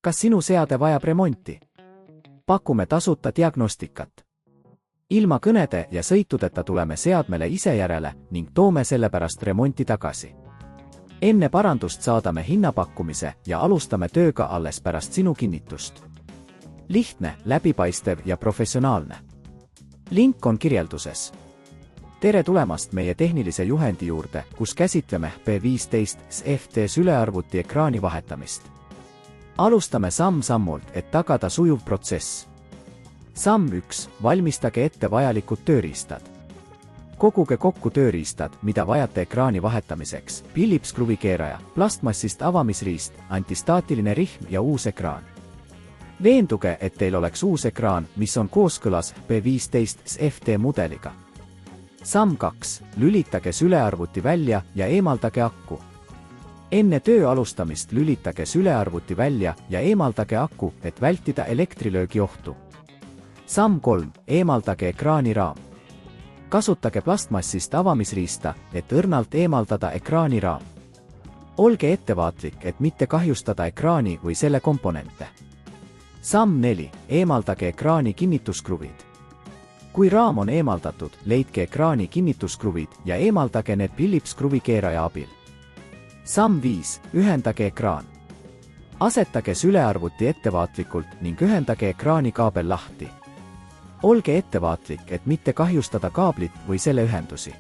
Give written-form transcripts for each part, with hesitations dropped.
Kas sinu seade vajab remonti? Pakume tasuta diagnostikat. Ilma kõnede ja sõitudeta tuleme seadmele ise järele ning toome sellepärast remonti tagasi. Enne parandust saadame hinnapakkumise ja alustame tööga alles pärast sinu kinnitust. Lihtne, läbipaistev ja professionaalne. Link on kirjelduses. Tere tulemast meie tehnilise juhendi juurde, kus käsitleme P15 FT sülearvuti ekraani vahetamist. Alustame samm-sammult, et tagada sujuv protsess. Samm 1. Valmistage ette vajalikud tööriistad. Koguge kokku tööriistad, mida vajate ekraani vahetamiseks: Philips kruvikeeraja, plastmassist avamisriist, antistaatiline rihm ja uus ekraan. Veenduge, et teil oleks uus ekraan, mis on kooskõlas P15 FT mudeliga. Samm 2. Lülitage sülearvuti välja ja eemaldage aku. Enne töö alustamist lülitage sülearvuti välja ja eemaldage aku, et vältida elektrilöögi ohtu. Samm 3. Eemaldage ekraani raam. Kasutage plastmassist avamisriista, et õrnalt eemaldada ekraani raam. Olge ettevaatlik, et mitte kahjustada ekraani või selle komponente. Samm 4. Eemaldage ekraani kinnituskruvid. Kui raam on eemaldatud, leidke ekraani kinnituskruvid ja eemaldage need Philips kruvikeeraja abil. Samm 5. Ühendage ekraan. Asetage sülearvuti ettevaatlikult ning ühendage ekraani kaabel lahti. Olge ettevaatlik, et mitte kahjustada kaablit või selle ühendusi.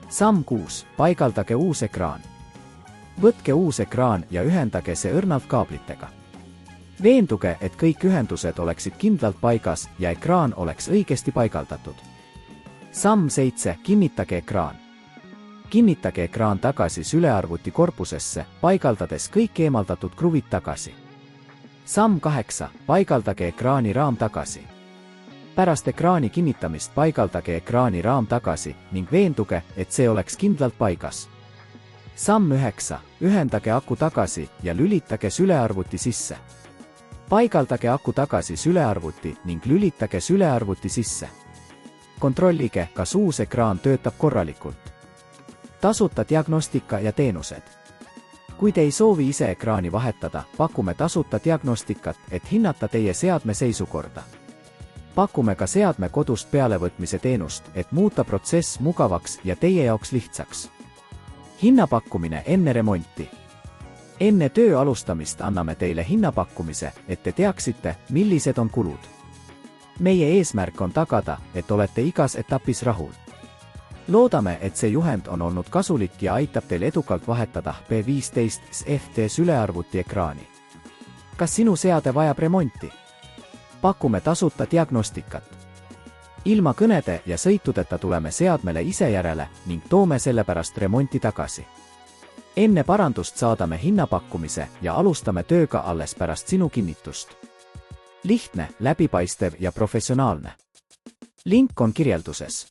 Samm 6. Paigaldage uus ekraan. Võtke uus ekraan ja ühendage see õrnalt kaablitega. Veenduge, et kõik ühendused oleksid kindlalt paigas ja ekraan oleks õigesti paigaldatud. Samm 7. Kinnitage ekraan. Kinnitage ekraan tagasi sülearvuti korpusesse, paigaldades kõik eemaldatud kruvid tagasi. Samm 8. Paigaldage ekraani raam tagasi. Pärast ekraani kinnitamist paigaldage ekraani raam tagasi ning veenduge, et see oleks kindlalt paigas. Samm 9. Ühendage aku tagasi ja lülitage sülearvuti sisse. Paigaldage aku tagasi sülearvuti ning lülitage sülearvuti sisse. Kontrollige, kas uus ekraan töötab korralikult. Tasuta diagnostika ja teenused. Kui te ei soovi ise ekraani vahetada, pakume tasuta diagnostikat, et hinnata teie seadme seisukorda. Pakume ka seadme kodust pealevõtmise teenust, et muuta protsess mugavaks ja teie jaoks lihtsaks. Hinnapakkumine enne remonti. Enne töö alustamist anname teile hinnapakkumise, et te teaksite, millised on kulud. Meie eesmärk on tagada, et olete igas etapis rahul. Loodame, et see juhend on olnud kasulik ja aitab teil edukalt vahetada P15 FT sülearvuti ekraani. Kas sinu seade vajab remonti? Pakume tasuta diagnostikat. Ilma kõnede ja sõitudeta tuleme seadmele ise järele ning toome sellepärast remonti tagasi. Enne parandust saadame hinnapakkumise ja alustame tööga alles pärast sinu kinnitust. Lihtne, läbipaistev ja professionaalne. Link on kirjelduses.